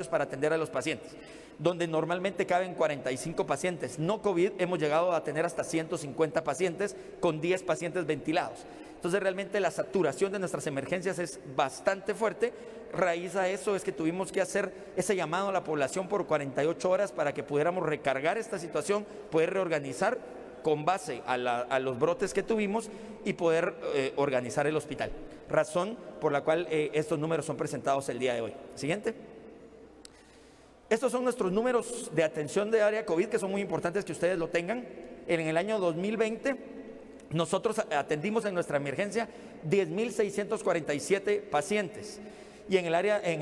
para atender a los pacientes, donde normalmente caben 45 pacientes no COVID, hemos llegado a tener hasta 150 pacientes con 10 pacientes ventilados. Entonces realmente la saturación de nuestras emergencias es bastante fuerte. Raíz a eso es que tuvimos que hacer ese llamado a la población por 48 horas para que pudiéramos recargar esta situación, poder reorganizar con base a los brotes que tuvimos y poder organizar el hospital. Razón por la cual estos números son presentados el día de hoy. Siguiente. Estos son nuestros números de atención de área COVID, que son muy importantes que ustedes lo tengan. En el año 2020, nosotros atendimos en nuestra emergencia 10.647 pacientes. Y en el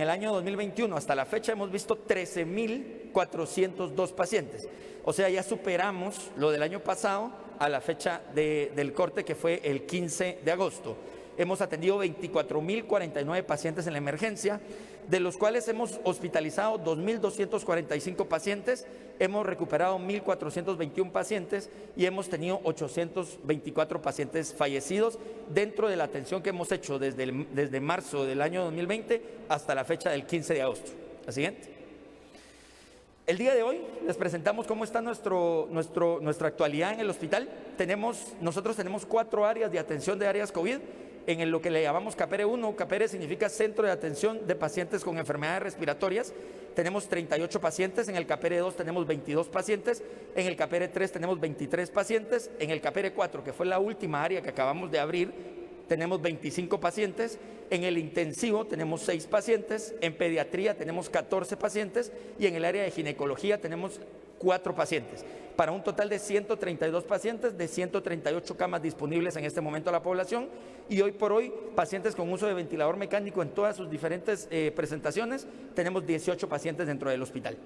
año 2021, hasta la fecha, hemos visto 13.402 pacientes. O sea, ya superamos lo del año pasado a la fecha del corte, que fue el 15 de agosto. Hemos atendido 24.049 pacientes en la emergencia, de los cuales hemos hospitalizado 2.245 pacientes, hemos recuperado 1.421 pacientes y hemos tenido 824 pacientes fallecidos dentro de la atención que hemos hecho desde marzo del año 2020 hasta la fecha del 15 de agosto. La siguiente. El día de hoy les presentamos cómo está nuestra actualidad en el hospital. Nosotros tenemos 4 áreas de atención de áreas COVID. En lo que le llamamos CAPERE 1, CAPERE significa Centro de Atención de Pacientes con Enfermedades Respiratorias. Tenemos 38 pacientes, en el CAPERE 2 tenemos 22 pacientes, en el CAPERE 3 tenemos 23 pacientes, en el CAPERE 4, que fue la última área que acabamos de abrir, tenemos 25 pacientes, en el intensivo tenemos 6 pacientes, en pediatría tenemos 14 pacientes y en el área de ginecología tenemos 4 pacientes, para un total de 132 pacientes, de 138 camas disponibles en este momento a la población, y hoy por hoy pacientes con uso de ventilador mecánico en todas sus diferentes presentaciones, tenemos 18 pacientes dentro del hospital.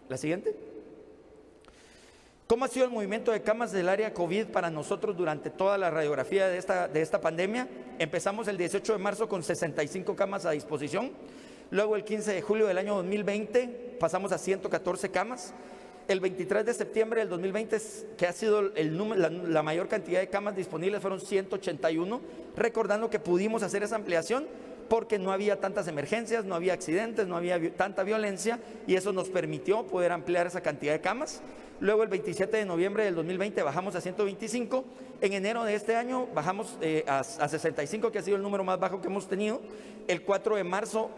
La siguiente. ¿Cómo ha sido el movimiento de camas del área COVID para nosotros durante toda la radiografía de esta pandemia? Empezamos el 18 de marzo con 65 camas a disposición, luego el 15 de julio del año 2020 pasamos a 114 camas, el 23 de septiembre del 2020, que ha sido la mayor cantidad de camas disponibles, fueron 181, recordando que pudimos hacer esa ampliación porque no había tantas emergencias, no había accidentes, no había tanta violencia, y eso nos permitió poder ampliar esa cantidad de camas. Luego el 27 de noviembre del 2020 bajamos a 125, en enero de este año bajamos a 65, que ha sido el número más bajo que hemos tenido. El 4 de marzo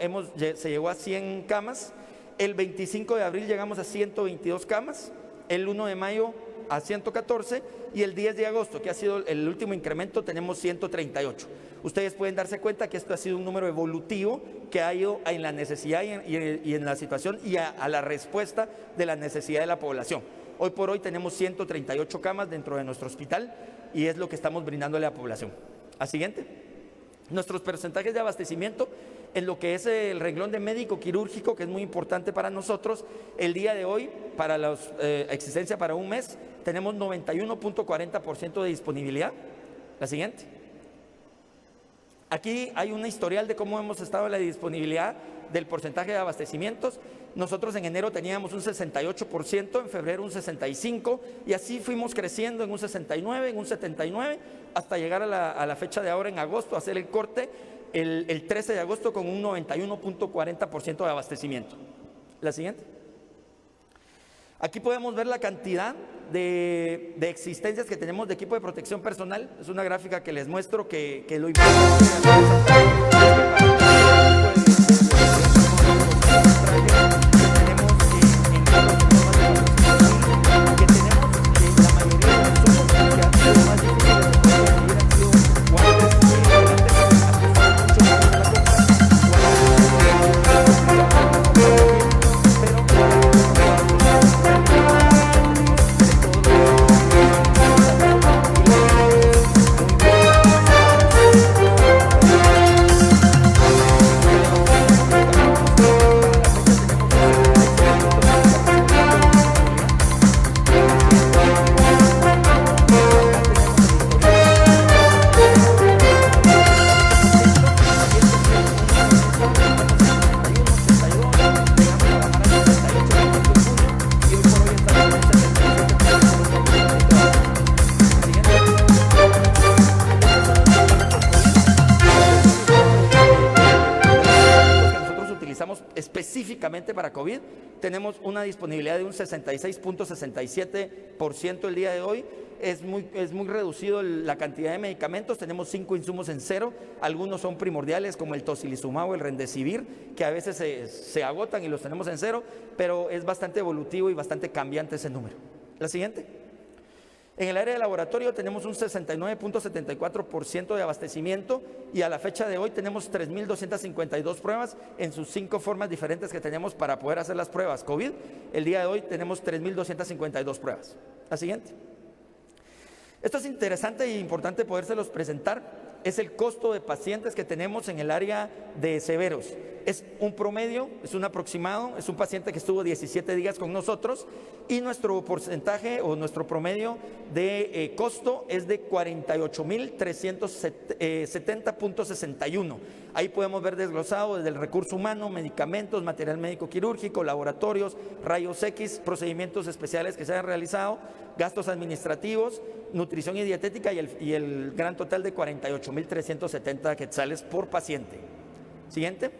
se llegó a 100 camas, el 25 de abril llegamos a 122 camas, el 1 de mayo a 114 y el 10 de agosto, que ha sido el último incremento, tenemos 138. Ustedes pueden darse cuenta que esto ha sido un número evolutivo que ha ido en la necesidad y en la situación y a la respuesta de la necesidad de la población. Hoy por hoy tenemos 138 camas dentro de nuestro hospital y es lo que estamos brindándole a la población. A siguiente. Nuestros porcentajes de abastecimiento en lo que es el renglón de médico quirúrgico, que es muy importante para nosotros. El día de hoy, para la existencia para un mes, tenemos 91.40% de disponibilidad. La siguiente. Aquí hay un historial de cómo hemos estado en la disponibilidad del porcentaje de abastecimientos. Nosotros en enero teníamos un 68%, en febrero un 65%, y así fuimos creciendo en un 69%, en un 79%, hasta llegar a la fecha de ahora en agosto, a hacer el corte el 13 de agosto con un 91.40% de abastecimiento. La siguiente. Aquí podemos ver la cantidad de existencias que tenemos de equipo de protección personal. Es una gráfica que les muestro que lo utilizamos específicamente para COVID, tenemos una disponibilidad de un 66.67% el día de hoy. Es muy reducido la cantidad de medicamentos, tenemos 5 insumos en cero, algunos son primordiales como el tocilizumab o el remdesivir, que a veces se agotan y los tenemos en cero, pero es bastante evolutivo y bastante cambiante ese número. La siguiente. En el área de laboratorio tenemos un 69.74% de abastecimiento y a la fecha de hoy tenemos 3.252 pruebas en sus 5 formas diferentes que tenemos para poder hacer las pruebas COVID. El día de hoy tenemos 3.252 pruebas. La siguiente. Esto es interesante e importante podérselos presentar. Es el costo de pacientes que tenemos en el área de severos. Es un promedio, es un aproximado, es un paciente que estuvo 17 días con nosotros y nuestro porcentaje o nuestro promedio de costo es de 48.370.61. Ahí podemos ver desglosado desde el recurso humano, medicamentos, material médico quirúrgico, laboratorios, rayos X, procedimientos especiales que se hayan realizado, gastos administrativos, nutrición y dietética y el gran total de 48.370 quetzales por paciente. Siguiente.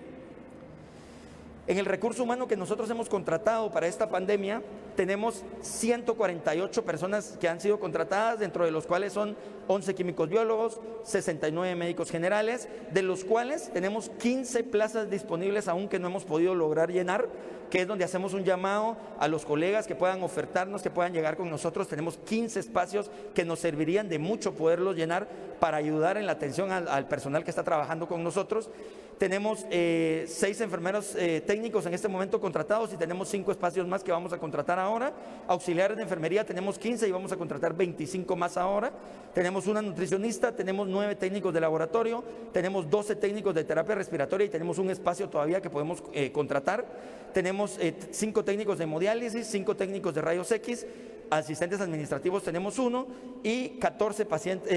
En el recurso humano que nosotros hemos contratado para esta pandemia, tenemos 148 personas que han sido contratadas, dentro de los cuales son 11 químicos biólogos, 69 médicos generales, de los cuales tenemos 15 plazas disponibles aún que no hemos podido lograr llenar, que es donde hacemos un llamado a los colegas que puedan ofertarnos, que puedan llegar con nosotros. Tenemos 15 espacios que nos servirían de mucho poderlos llenar para ayudar en la atención al personal que está trabajando con nosotros. Tenemos 6 enfermeros técnicos en este momento contratados y tenemos 5 espacios más que vamos a contratar ahora. Auxiliares de enfermería tenemos 15 y vamos a contratar 25 más ahora. Tenemos una nutricionista, tenemos 9 técnicos de laboratorio, tenemos 12 técnicos de terapia respiratoria y tenemos un espacio todavía que podemos contratar. Tenemos 5 técnicos de hemodiálisis, 5 técnicos de rayos X, asistentes administrativos tenemos 1 y 14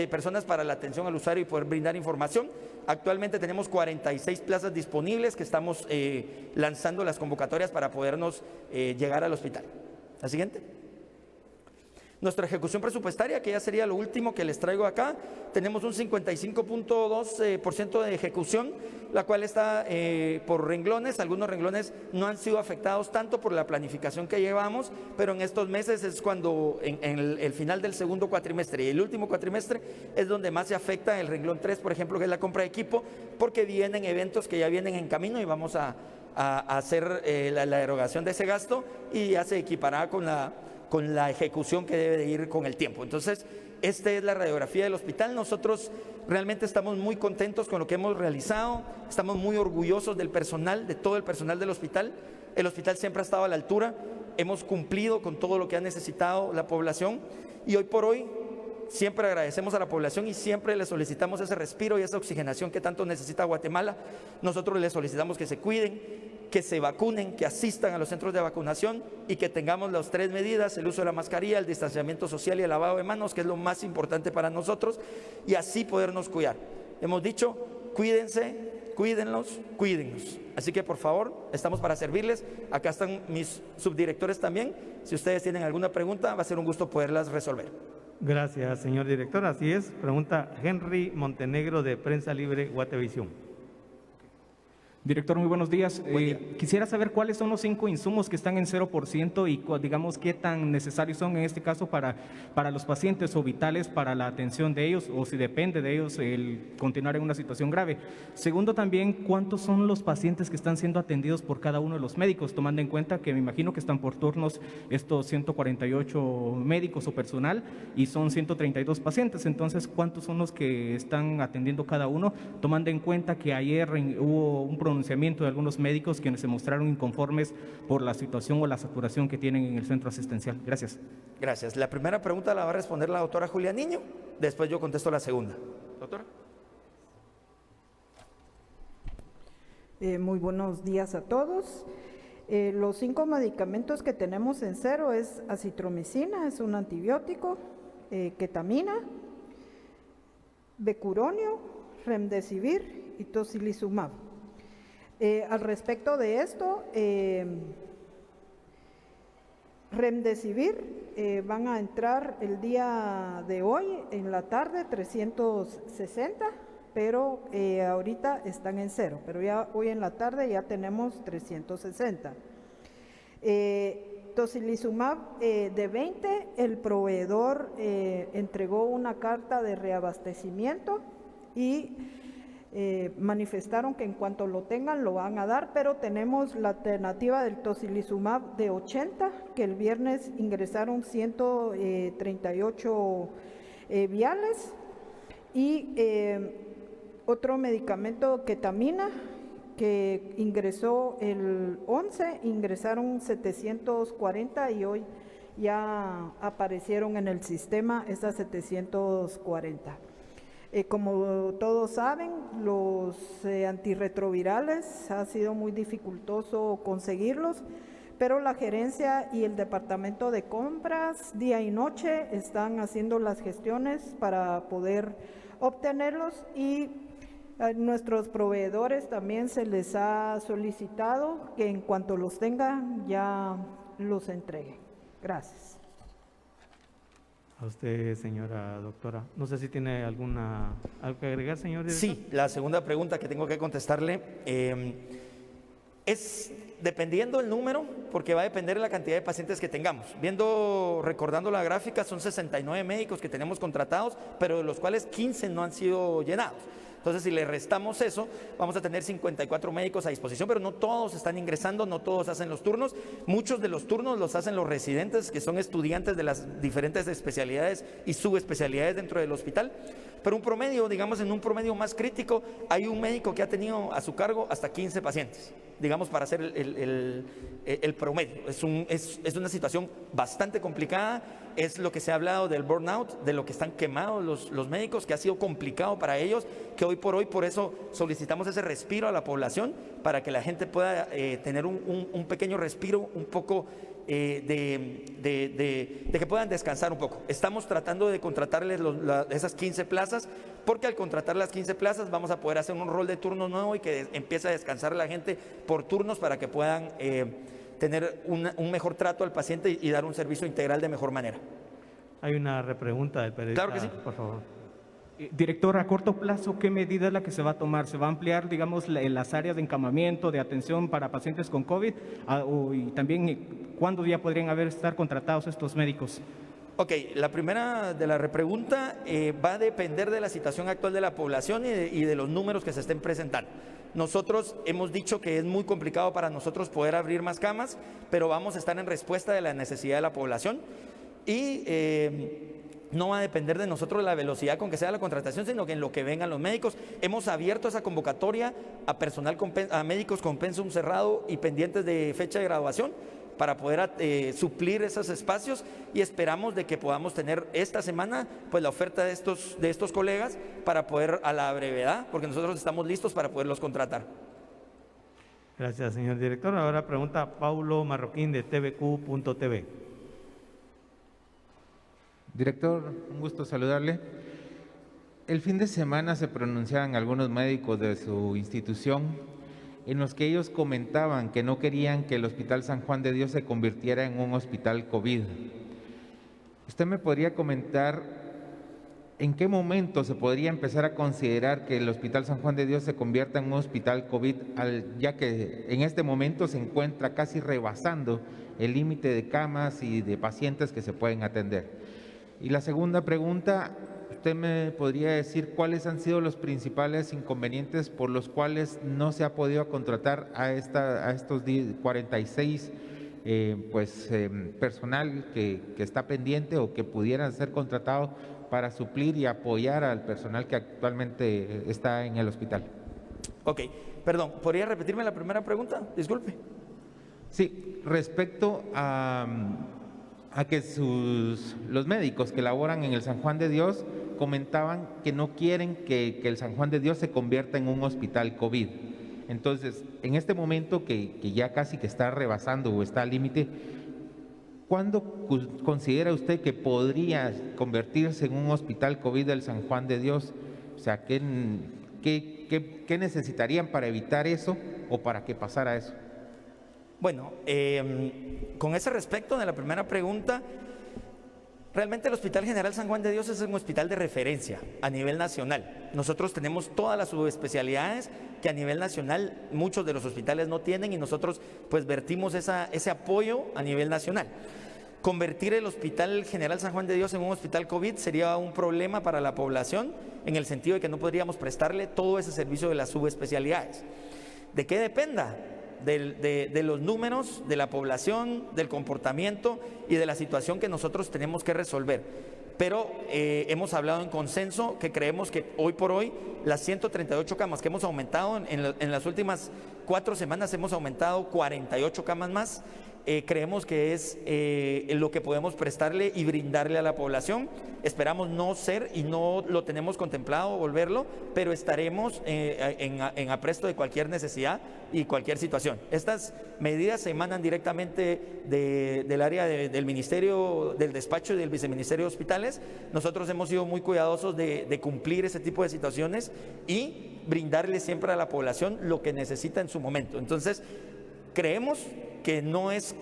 personas para la atención al usuario y poder brindar información. Actualmente tenemos 46 plazas disponibles que estamos lanzando las convocatorias para podernos llegar al hospital. La siguiente. Nuestra ejecución presupuestaria, que ya sería lo último que les traigo acá, tenemos un 55.2% de ejecución, la cual está por renglones. Algunos renglones no han sido afectados tanto por la planificación que llevamos, pero en estos meses es cuando en el final del segundo cuatrimestre y el último cuatrimestre es donde más se afecta el renglón 3, por ejemplo, que es la compra de equipo, porque vienen eventos que ya vienen en camino y vamos a hacer la erogación de ese gasto y ya se equipará con la ejecución que debe de ir con el tiempo. Entonces, esta es la radiografía del hospital. Nosotros realmente estamos muy contentos con lo que hemos realizado, estamos muy orgullosos del personal, de todo el personal del hospital. El hospital siempre ha estado a la altura, hemos cumplido con todo lo que ha necesitado la población y hoy por hoy siempre agradecemos a la población y siempre le solicitamos ese respiro y esa oxigenación que tanto necesita Guatemala. Nosotros les solicitamos que se cuiden, que se vacunen, que asistan a los centros de vacunación y que tengamos las 3 medidas, el uso de la mascarilla, el distanciamiento social y el lavado de manos, que es lo más importante para nosotros, y así podernos cuidar. Hemos dicho, cuídense, cuídenlos, cuídennos. Así que por favor, estamos para servirles. Acá están mis subdirectores también. Si ustedes tienen alguna pregunta, va a ser un gusto poderlas resolver. Gracias, señor director. Así es. Pregunta Henry Montenegro, de Prensa Libre Guatevisión. Director, muy buenos días. Buen día. Quisiera saber cuáles son los 5 insumos que están en 0% y digamos qué tan necesarios son en este caso para los pacientes o vitales para la atención de ellos, o si depende de ellos el continuar en una situación grave. Segundo, también cuántos son los pacientes que están siendo atendidos por cada uno de los médicos, tomando en cuenta que me imagino que están por turnos estos 148 médicos o personal y son 132 pacientes. Entonces, ¿cuántos son los que están atendiendo cada uno, tomando en cuenta que ayer hubo un pronunciamiento de algunos médicos quienes se mostraron inconformes por la situación o la saturación que tienen en el centro asistencial? Gracias. Gracias. La primera pregunta la va a responder la doctora Julia Niño, después yo contesto la segunda. Doctora. Muy buenos días a todos. Los 5 medicamentos que tenemos en cero es acitromicina, es un antibiótico, ketamina, becuronio, remdesivir y tocilizumab. Al respecto de esto, remdesivir van a entrar el día de hoy en la tarde 360 pero ahorita están en 0, pero ya hoy en la tarde ya tenemos 360. Tocilizumab de 20, el proveedor entregó una carta de reabastecimiento y manifestaron que en cuanto lo tengan lo van a dar, pero tenemos la alternativa del tocilizumab de 80, que el viernes ingresaron 138 viales, y otro medicamento, ketamina, que ingresó el 11, ingresaron 740 y hoy ya aparecieron en el sistema esas 740. Como todos saben, los antirretrovirales ha sido muy dificultoso conseguirlos, pero la gerencia y el departamento de compras día y noche están haciendo las gestiones para poder obtenerlos, y a nuestros proveedores también se les ha solicitado que en cuanto los tengan ya los entreguen. Gracias. A usted, señora doctora. No sé si tiene algo que agregar, señor director. Sí, la segunda pregunta que tengo que contestarle es dependiendo del número, porque va a depender de la cantidad de pacientes que tengamos. Recordando la gráfica, son 69 médicos que tenemos contratados, pero de los cuales 15 no han sido llenados. Entonces, si le restamos eso, vamos a tener 54 médicos a disposición, pero no todos están ingresando, no todos hacen los turnos. Muchos de los turnos los hacen los residentes, que son estudiantes de las diferentes especialidades y subespecialidades dentro del hospital. Pero un promedio, digamos, en un promedio más crítico, hay un médico que ha tenido a su cargo hasta 15 pacientes, digamos, para hacer el promedio. Es una situación bastante complicada. Es lo que se ha hablado del burnout, de lo que están quemados los médicos, que ha sido complicado para ellos, que hoy por eso solicitamos ese respiro a la población, para que la gente pueda tener un pequeño respiro, un poco de que puedan descansar un poco. Estamos tratando de contratarles esas 15 plazas, porque al contratar las 15 plazas vamos a poder hacer un rol de turno nuevo y que empiece a descansar la gente por turnos, para que puedan tener un mejor trato al paciente y dar un servicio integral de mejor manera. Hay una repregunta del periodista. Claro que sí. Por favor. Director, a corto plazo, ¿qué medida es la que se va a tomar? ¿Se va a ampliar, digamos, las áreas de encamamiento, de atención para pacientes con COVID? Y también, ¿cuándo ya podrían estar contratados estos médicos? Ok, la primera de la repregunta va a depender de la situación actual de la población y de los números que se estén presentando. Nosotros hemos dicho que es muy complicado para nosotros poder abrir más camas, pero vamos a estar en respuesta de la necesidad de la población, y no va a depender de nosotros la velocidad con que sea la contratación, sino que en lo que vengan los médicos. Hemos abierto esa convocatoria a a médicos con pensum cerrado y pendientes de fecha de graduación, para poder suplir esos espacios, y esperamos de que podamos tener esta semana pues la oferta de estos colegas, para poder a la brevedad, porque nosotros estamos listos para poderlos contratar. Gracias, señor director. Ahora pregunta Paulo Marroquín de tvq.tv. Director, un gusto saludarle. El fin de semana se pronunciaban algunos médicos de su institución en los que ellos comentaban que no querían que el Hospital San Juan de Dios se convirtiera en un hospital COVID. ¿Usted me podría comentar en qué momento se podría empezar a considerar que el Hospital San Juan de Dios se convierta en un hospital COVID, ya que en este momento se encuentra casi rebasando el límite de camas y de pacientes que se pueden atender? Y la segunda pregunta, ¿usted me podría decir cuáles han sido los principales inconvenientes por los cuales no se ha podido contratar a estos 46 personal que está pendiente o que pudieran ser contratados para suplir y apoyar al personal que actualmente está en el hospital? Ok, perdón, ¿podría repetirme la primera pregunta? Disculpe. Sí, respecto a que los médicos que laboran en el San Juan de Dios comentaban que no quieren que el San Juan de Dios se convierta en un hospital COVID. Entonces, en este momento que ya casi que está rebasando o está al límite, ¿cuándo considera usted que podría convertirse en un hospital COVID del San Juan de Dios? O sea, ¿qué necesitarían para evitar eso o para que pasara eso? Bueno, con ese respecto de la primera pregunta, Realmente el Hospital General San Juan de Dios es un hospital de referencia a nivel nacional. Nosotros tenemos todas las subespecialidades que a nivel nacional muchos de los hospitales no tienen, y nosotros pues vertimos ese apoyo a nivel nacional. Convertir el Hospital General San Juan de Dios en un hospital COVID sería un problema para la población, en el sentido de que no podríamos prestarle todo ese servicio de las subespecialidades. ¿De qué dependa? De los números, de la población, del comportamiento y de la situación que nosotros tenemos que resolver. Pero hemos hablado en consenso que creemos que hoy por hoy las 138 camas que hemos aumentado en las últimas 4 semanas, hemos aumentado 48 camas más. Creemos que es lo que podemos prestarle y brindarle a la población. Esperamos no ser, y no lo tenemos contemplado volverlo, pero estaremos en apresto de cualquier necesidad y cualquier situación. Estas medidas se emanan directamente del área del Ministerio, del Despacho y del Viceministerio de Hospitales. Nosotros hemos sido muy cuidadosos de cumplir ese tipo de situaciones y brindarle siempre a la población lo que necesita en su momento. Entonces, creemos que no es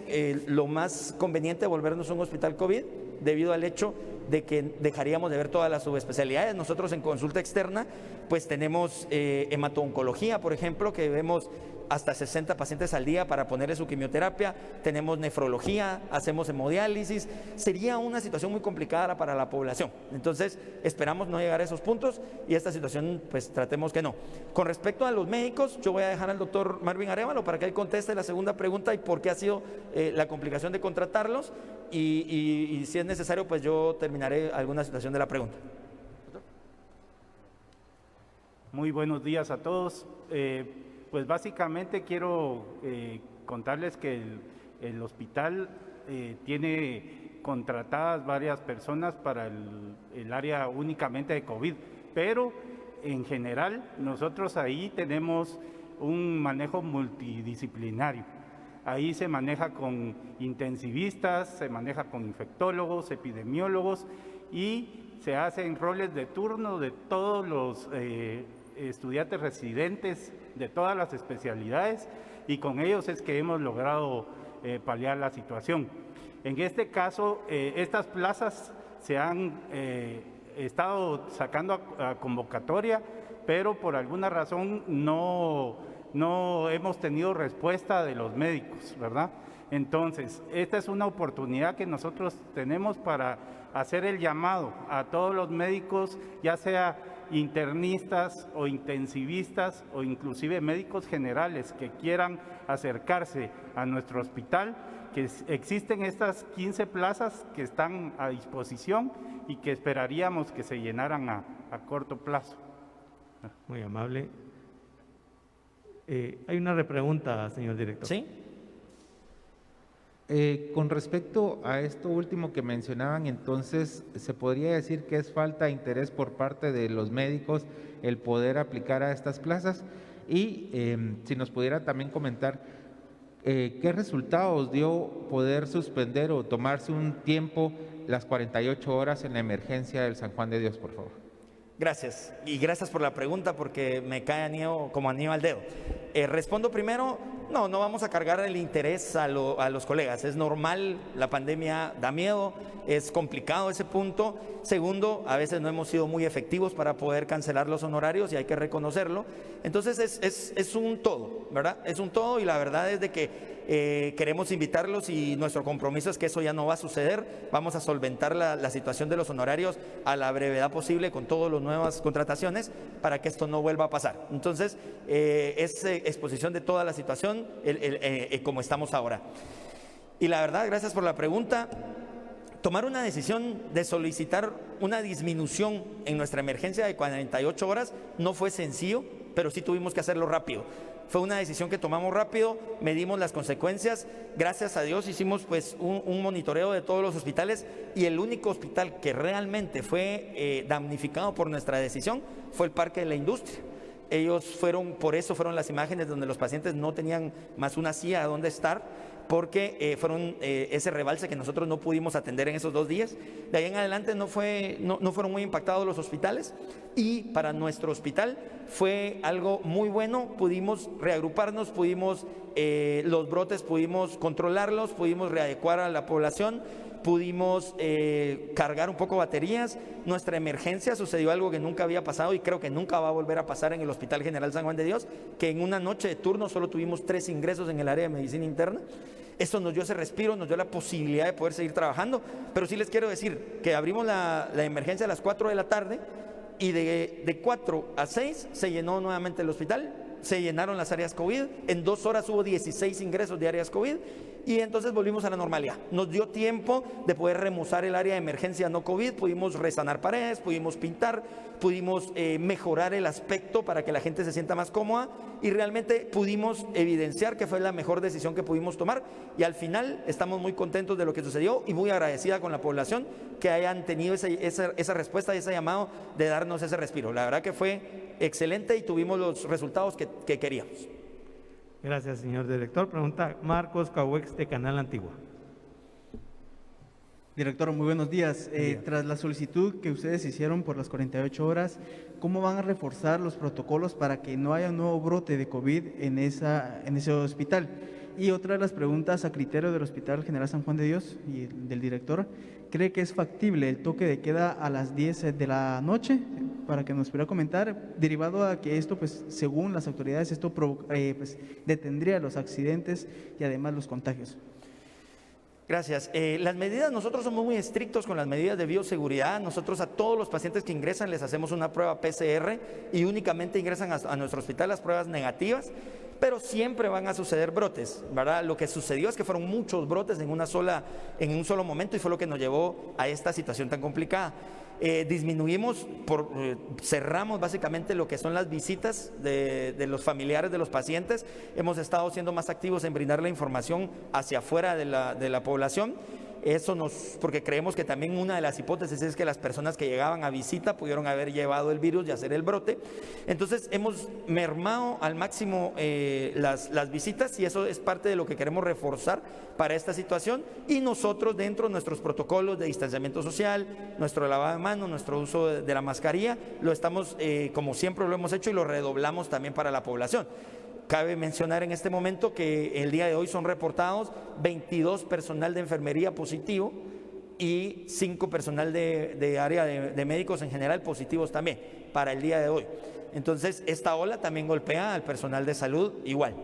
lo más conveniente volvernos un hospital COVID, debido al hecho de que dejaríamos de ver todas las subespecialidades. Nosotros en consulta externa pues tenemos hemato-oncología, por ejemplo, que vemos hasta 60 pacientes al día para ponerle su quimioterapia. Tenemos nefrología, hacemos hemodiálisis. Sería una situación muy complicada para la población. Entonces esperamos no llegar a esos puntos, y esta situación pues tratemos que no. Con respecto a los médicos, yo voy a dejar al doctor Marvin Arévalo para que él conteste la segunda pregunta y por qué ha sido la complicación de contratarlos, y si es necesario pues yo terminaré alguna situación de la pregunta. Muy buenos días a todos. Pues básicamente quiero contarles que el hospital tiene contratadas varias personas para el área únicamente de COVID, pero en general nosotros ahí tenemos un manejo multidisciplinario. Ahí se maneja con intensivistas, se maneja con infectólogos, epidemiólogos, y se hacen roles de turno de todos los estudiantes residentes de todas las especialidades, y con ellos es que hemos logrado paliar la situación. En este caso, estas plazas se han estado sacando a convocatoria, pero por alguna razón no hemos tenido respuesta de los médicos, ¿verdad? Entonces, esta es una oportunidad que nosotros tenemos para hacer el llamado a todos los médicos, ya sea internistas o intensivistas o inclusive médicos generales que quieran acercarse a nuestro hospital, que existen estas 15 plazas que están a disposición y que esperaríamos que se llenaran a corto plazo. Muy amable. Hay una repregunta, señor director. ¿Sí? Con respecto a esto último que mencionaban, entonces, ¿se podría decir que es falta de interés por parte de los médicos el poder aplicar a estas plazas? Y si nos pudiera también comentar qué resultados dio poder suspender o tomarse un tiempo las 48 horas en la emergencia del San Juan de Dios, por favor. Gracias, y gracias por la pregunta, porque me cae como anillo al dedo. Respondo primero, no vamos a cargar el interés a los colegas, es normal, la pandemia da miedo, es complicado ese punto. Segundo, a veces no hemos sido muy efectivos para poder cancelar los honorarios, y hay que reconocerlo. Entonces es un todo, ¿verdad? Es un todo, y la verdad es de que queremos invitarlos, y nuestro compromiso es que eso ya no va a suceder. Vamos a solventar la situación de los honorarios a la brevedad posible con todas las nuevas contrataciones para que esto no vuelva a pasar. Entonces, es exposición de toda la situación como estamos ahora. Y la verdad, gracias por la pregunta. Tomar una decisión de solicitar una disminución en nuestra emergencia de 48 horas no fue sencillo, pero sí tuvimos que hacerlo rápido. Fue una decisión que tomamos rápido, medimos las consecuencias. Gracias a Dios hicimos pues un monitoreo de todos los hospitales, y el único hospital que realmente fue damnificado por nuestra decisión fue el Parque de la Industria. Por eso fueron las imágenes donde los pacientes no tenían más una silla a donde estar, porque fueron ese rebalse que nosotros no pudimos atender en esos 2 días. De ahí en adelante no fueron muy impactados los hospitales, y para nuestro hospital fue algo muy bueno. Pudimos reagruparnos, los brotes pudimos controlarlos, pudimos readecuar a la población, pudimos cargar un poco baterías. Nuestra emergencia sucedió algo que nunca había pasado y creo que nunca va a volver a pasar en el Hospital General San Juan de Dios, que en una noche de turno solo tuvimos 3 ingresos en el área de medicina interna. Esto nos dio ese respiro, nos dio la posibilidad de poder seguir trabajando, pero sí les quiero decir que abrimos la emergencia a las 4 de la tarde y de 4 a 6 se llenó nuevamente el hospital, se llenaron las áreas COVID, en 2 horas hubo 16 ingresos de áreas COVID y entonces volvimos a la normalidad. Nos dio tiempo de poder remozar el área de emergencia no COVID, pudimos resanar paredes, pudimos pintar, pudimos mejorar el aspecto para que la gente se sienta más cómoda y realmente pudimos evidenciar que fue la mejor decisión que pudimos tomar y al final estamos muy contentos de lo que sucedió y muy agradecida con la población que hayan tenido esa respuesta y ese llamado de darnos ese respiro. La verdad que fue excelente y tuvimos los resultados que queríamos. Gracias, señor director. Pregunta Marcos Cahuex de Canal Antigua. Director, muy buenos días. Tras la solicitud que ustedes hicieron por las 48 horas, ¿cómo van a reforzar los protocolos para que no haya un nuevo brote de COVID en ese hospital? Y otra de las preguntas a criterio del Hospital General San Juan de Dios y del director, ¿cree que es factible el toque de queda a las 10 de la noche? Para que nos pudiera comentar, derivado a que esto, pues, según las autoridades, esto pues, detendría los accidentes y además los contagios. Gracias. Las medidas, nosotros somos muy estrictos con las medidas de bioseguridad. Nosotros a todos los pacientes que ingresan les hacemos una prueba PCR y únicamente ingresan a nuestro hospital las pruebas negativas, pero siempre van a suceder brotes, ¿verdad? Lo que sucedió es que fueron muchos brotes en un solo momento y fue lo que nos llevó a esta situación tan complicada. Disminuimos, cerramos básicamente lo que son las visitas de los familiares de los pacientes. Hemos estado siendo más activos en brindar la información hacia afuera de la población. Eso porque creemos que también una de las hipótesis es que las personas que llegaban a visita pudieron haber llevado el virus y hacer el brote. Entonces hemos mermado al máximo las visitas y eso es parte de lo que queremos reforzar para esta situación. Y nosotros dentro de nuestros protocolos de distanciamiento social, nuestro lavado de manos, nuestro uso de la mascarilla, lo estamos, como siempre lo hemos hecho y lo redoblamos también para la población. Cabe mencionar en este momento que el día de hoy son reportados 22 personal de enfermería positivo y 5 personal de área de médicos en general positivos también para el día de hoy. Entonces, esta ola también golpea al personal de salud igual.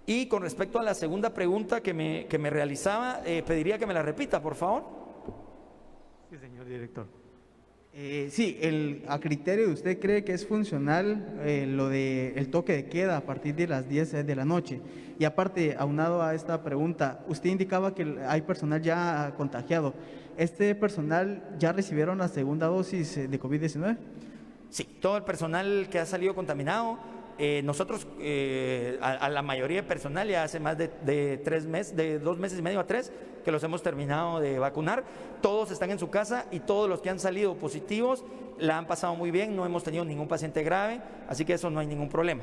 Y con respecto a la segunda pregunta que me realizaba, pediría que me la repita, por favor. Sí, señor director. Sí, a criterio de usted cree que es funcional lo del toque de queda a partir de las 10 de la noche. Y aparte, aunado a esta pregunta, usted indicaba que hay personal ya contagiado. ¿Este personal ya recibieron la segunda dosis de COVID-19? Sí, todo el personal que ha salido contaminado. Nosotros a la mayoría de personal ya hace más de 2 meses y medio a 3 que los hemos terminado de vacunar. Todos están en su casa y todos los que han salido positivos la han pasado muy bien, no hemos tenido ningún paciente grave, así que eso no hay ningún problema.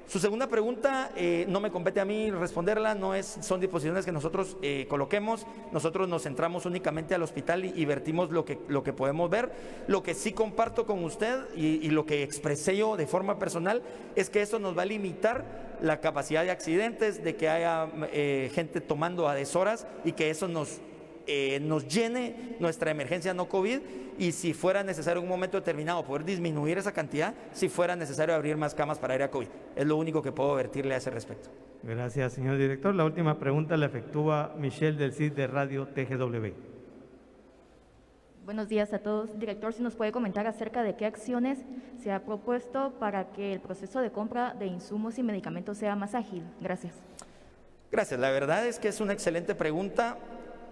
Su segunda pregunta no me compete a mí responderla, son disposiciones que nosotros coloquemos. Nosotros nos centramos únicamente al hospital y vertimos lo que podemos ver. Lo que sí comparto con usted y lo que expresé yo de forma personal es que eso nos va a limitar la capacidad de accidentes, de que haya gente tomando a deshoras y que eso nos llene nuestra emergencia no COVID y si fuera necesario en un momento determinado poder disminuir esa cantidad, si fuera necesario abrir más camas para área COVID. Es lo único que puedo vertirle a ese respecto. Gracias, señor director. La última pregunta la efectúa Michelle del CID de Radio TGW. Buenos días a todos. Director, si nos puede comentar acerca de qué acciones se ha propuesto para que el proceso de compra de insumos y medicamentos sea más ágil. Gracias. Gracias. La verdad es que es una excelente pregunta.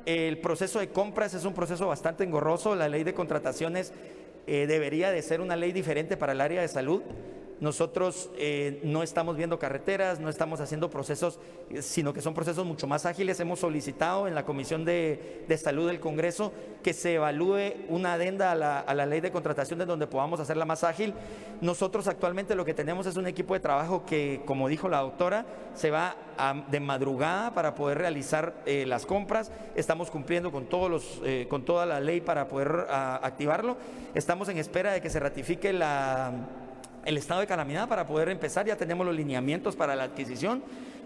El proceso de compras es un proceso bastante engorroso. La ley de contrataciones debería de ser una ley diferente para el área de salud. Nosotros no estamos viendo carreteras, no estamos haciendo procesos, sino que son procesos mucho más ágiles. Hemos solicitado en la Comisión de Salud del Congreso que se evalúe una adenda a la ley de contrataciones donde podamos hacerla más ágil. Nosotros actualmente lo que tenemos es un equipo de trabajo que, como dijo la doctora, se va de madrugada para poder realizar las compras. Estamos cumpliendo con con toda la ley para poder activarlo. Estamos en espera de que se ratifique el estado de calamidad para poder empezar. Ya tenemos los lineamientos para la adquisición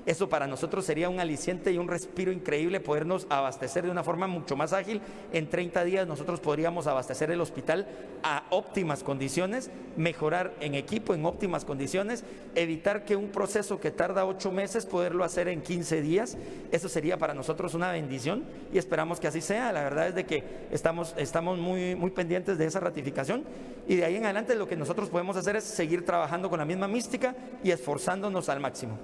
Eso para nosotros sería un aliciente y un respiro increíble, podernos abastecer de una forma mucho más ágil. En 30 días nosotros podríamos abastecer el hospital a óptimas condiciones, mejorar en equipo en óptimas condiciones, evitar que un proceso que tarda 8 meses poderlo hacer en 15 días. Eso sería para nosotros una bendición y esperamos que así sea. La verdad es de que estamos muy pendientes de esa ratificación, y de ahí en adelante lo que nosotros podemos hacer es seguir trabajando con la misma mística y esforzándonos al máximo.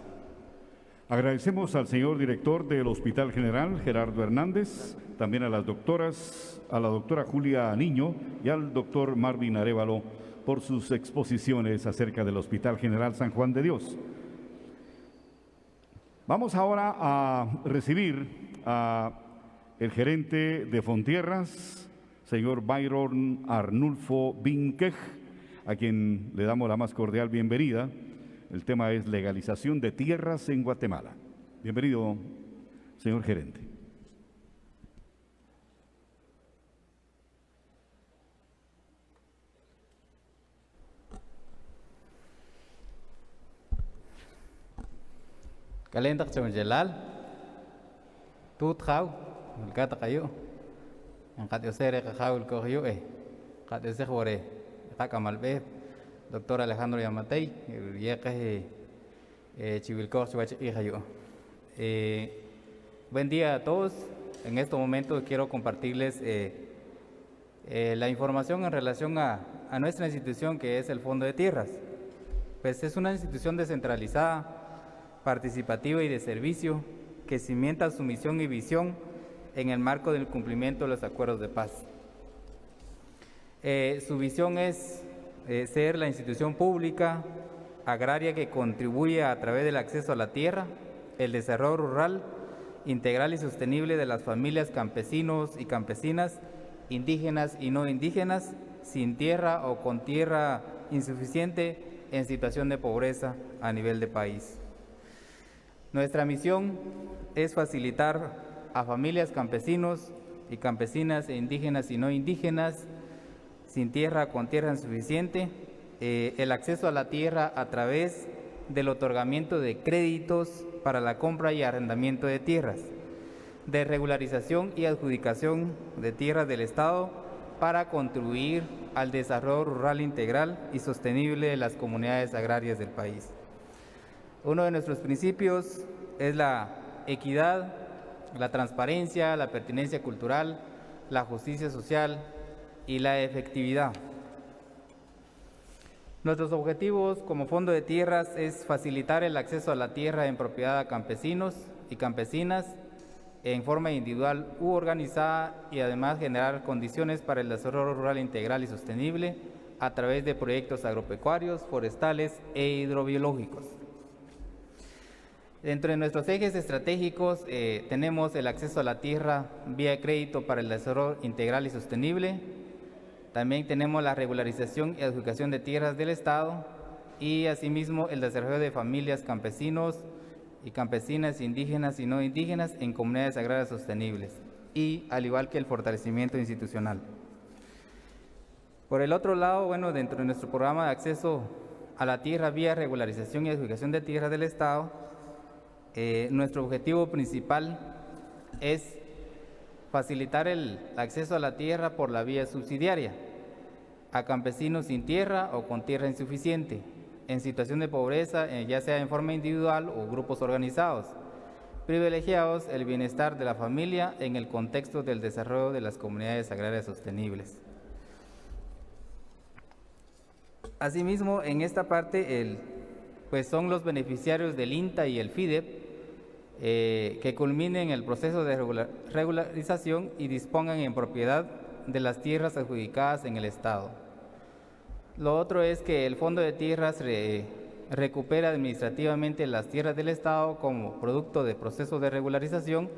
Agradecemos al señor director del Hospital General, Gerardo Hernández, también a las doctoras, a la doctora Julia Niño y al doctor Marvin Arévalo por sus exposiciones acerca del Hospital General San Juan de Dios. Vamos ahora a recibir a el gerente de Fontierras, señor Byron Arnulfo Vinquej, a quien le damos la más cordial bienvenida. El tema es legalización de tierras en Guatemala. Bienvenido, señor gerente. Kalendak señor Jelal, tut khau, el kata kayu, ang kat yosere khau el kohiu kat yosere hore, kakamalbe. Doctor Alejandro Yamatei, buen día a todos. En este momento quiero compartirles la información en relación a nuestra institución, que es el Fondo de Tierras. Pues es una institución descentralizada, participativa y de servicio que cimienta su misión y visión en el marco del cumplimiento de los acuerdos de paz. Su visión es ser la institución pública agraria que contribuye a través del acceso a la tierra, el desarrollo rural, integral y sostenible de las familias campesinos y campesinas, indígenas y no indígenas, sin tierra o con tierra insuficiente en situación de pobreza a nivel de país. Nuestra misión es facilitar a familias campesinos y campesinas e indígenas y no indígenas, sin tierra, con tierra insuficiente, el acceso a la tierra a través del otorgamiento de créditos para la compra y arrendamiento de tierras, de regularización y adjudicación de tierras del Estado para contribuir al desarrollo rural integral y sostenible de las comunidades agrarias del país. Uno de nuestros principios es la equidad, la transparencia, la pertinencia cultural, la justicia social y la efectividad. Nuestros objetivos como Fondo de Tierras es facilitar el acceso a la tierra en propiedad a campesinos y campesinas en forma individual u organizada, y además generar condiciones para el desarrollo rural integral y sostenible a través de proyectos agropecuarios, forestales e hidrobiológicos. Dentro de nuestros ejes estratégicos tenemos el acceso a la tierra vía crédito para el desarrollo integral y sostenible. También tenemos la regularización y adjudicación de tierras del Estado y asimismo el desarrollo de familias campesinos y campesinas, indígenas y no indígenas en comunidades agrarias sostenibles, y al igual que el fortalecimiento institucional. Por el otro lado, bueno, dentro de nuestro programa de acceso a la tierra vía regularización y adjudicación de tierras del Estado, nuestro objetivo principal es facilitar el acceso a la tierra por la vía subsidiaria a campesinos sin tierra o con tierra insuficiente, en situación de pobreza, ya sea en forma individual o grupos organizados, privilegiados el bienestar de la familia en el contexto del desarrollo de las comunidades agrarias sostenibles. Asimismo, en esta parte, pues son los beneficiarios del INTA y el FIDEP que culminen el proceso de regularización y dispongan en propiedad de las tierras adjudicadas en el Estado. Lo otro es que el Fondo de Tierras recupera administrativamente las tierras del Estado como producto de proceso de regularización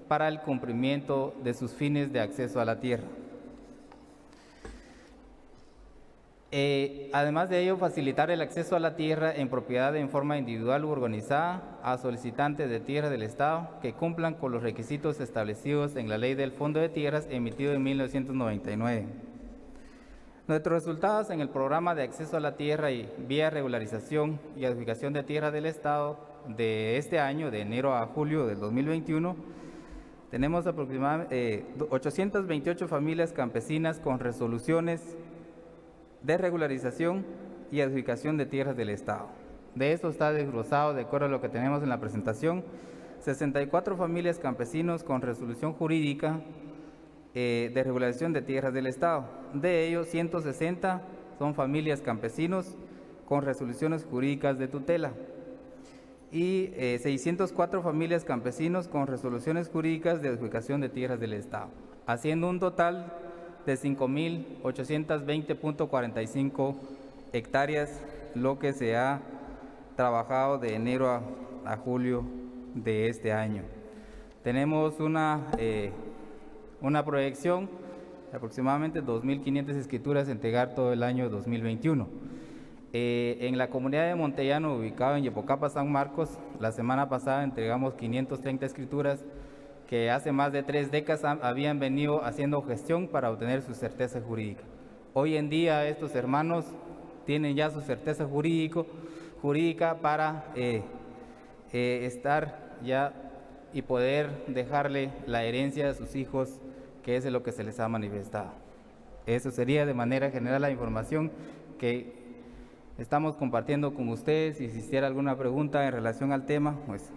para el cumplimiento de sus fines de acceso a la tierra. Además de ello, facilitar el acceso a la tierra en propiedad en forma individual u organizada a solicitantes de tierra del Estado que cumplan con los requisitos establecidos en la Ley del Fondo de Tierras emitido en 1999. Nuestros resultados en el programa de acceso a la tierra y vía regularización y adjudicación de tierra del Estado de este año, de enero a julio del 2021, tenemos aproximadamente 828 familias campesinas con resoluciones de regularización y adjudicación de tierras del Estado. De esto está desglosado, de acuerdo a lo que tenemos en la presentación, 64 familias campesinos con resolución jurídica de regularización de tierras del Estado. De ellos, 160 son familias campesinos con resoluciones jurídicas de tutela y 604 familias campesinos con resoluciones jurídicas de adjudicación de tierras del Estado, haciendo un total de 5.820.45 hectáreas, lo que se ha trabajado de enero a julio de este año. Tenemos una proyección de aproximadamente 2.500 escrituras a entregar todo el año 2021. En la comunidad de Montellano, ubicado en Yepocapa, San Marcos, la semana pasada entregamos 530 escrituras que hace más de 3 décadas habían venido haciendo gestión para obtener su certeza jurídica. Hoy en día estos hermanos tienen ya su certeza jurídica para estar ya y poder dejarle la herencia a sus hijos, que es lo que se les ha manifestado. Eso sería de manera general la información que estamos compartiendo con ustedes. Si existiera alguna pregunta en relación al tema, pues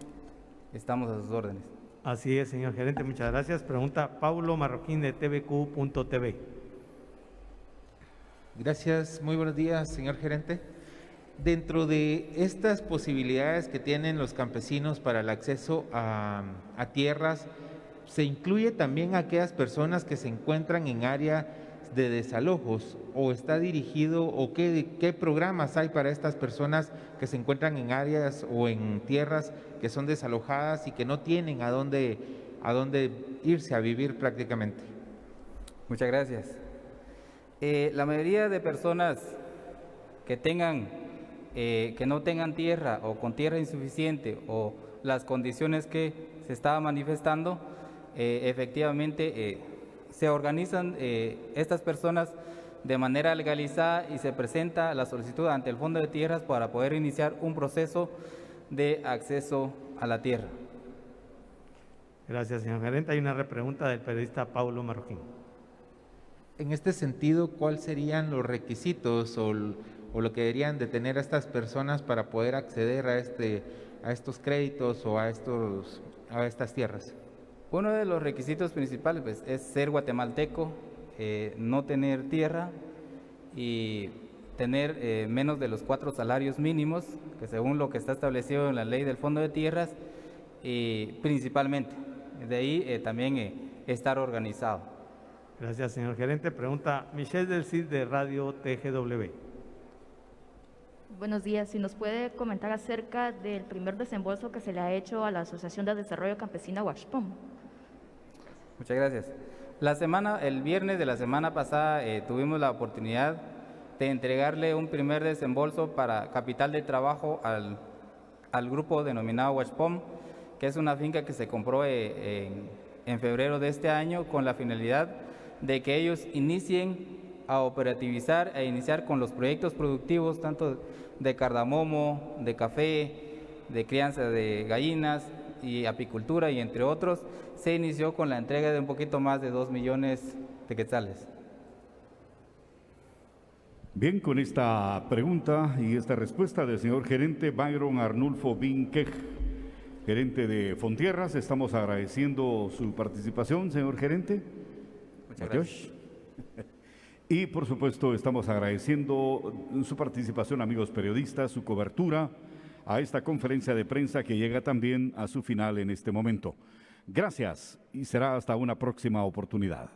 estamos a sus órdenes. Así es, señor gerente, muchas gracias. Pregunta Paulo Marroquín de tvq.tv. Gracias, muy buenos días, señor gerente. Dentro de estas posibilidades que tienen los campesinos para el acceso a tierras, ¿se incluye también a aquellas personas que se encuentran en área de desalojos, o está dirigido, o qué programas hay para estas personas que se encuentran en áreas o en tierras que son desalojadas y que no tienen a dónde irse a vivir prácticamente? Muchas gracias. La mayoría de personas que no tengan tierra o con tierra insuficiente o las condiciones que se estaban manifestando, efectivamente se organizan estas personas de manera legalizada y se presenta la solicitud ante el Fondo de Tierras para poder iniciar un proceso de acceso a la tierra. Gracias, señor gerente. Hay una repregunta del periodista Paulo Marroquín. En este sentido, ¿cuáles serían los requisitos o lo que deberían de tener estas personas para poder acceder a estos créditos o a estas tierras? Uno de los requisitos principales pues, es ser guatemalteco, no tener tierra y tener menos de los 4 salarios mínimos, que según lo que está establecido en la ley del Fondo de Tierras, principalmente. De ahí también estar organizado. Gracias, señor gerente. Pregunta Michelle del CID de Radio TGW. Buenos días. Si nos puede comentar acerca del primer desembolso que se le ha hecho a la Asociación de Desarrollo Campesina Huachpom. Muchas gracias. El viernes de la semana pasada tuvimos la oportunidad de entregarle un primer desembolso para capital de trabajo al grupo denominado Huachpom, que es una finca que se compró en febrero de este año con la finalidad de que ellos inicien a operativizar e iniciar con los proyectos productivos tanto de cardamomo, de café, de crianza de gallinas y apicultura y entre otros. Se inició con la entrega de un poquito más de 2 millones de quetzales. Bien, con esta pregunta y esta respuesta del señor gerente Byron Arnulfo Vinquej, gerente de Fontierras, estamos agradeciendo su participación, señor gerente. Muchas gracias. Y por supuesto estamos agradeciendo su participación, amigos periodistas, su cobertura a esta conferencia de prensa que llega también a su final en este momento. Gracias y será hasta una próxima oportunidad.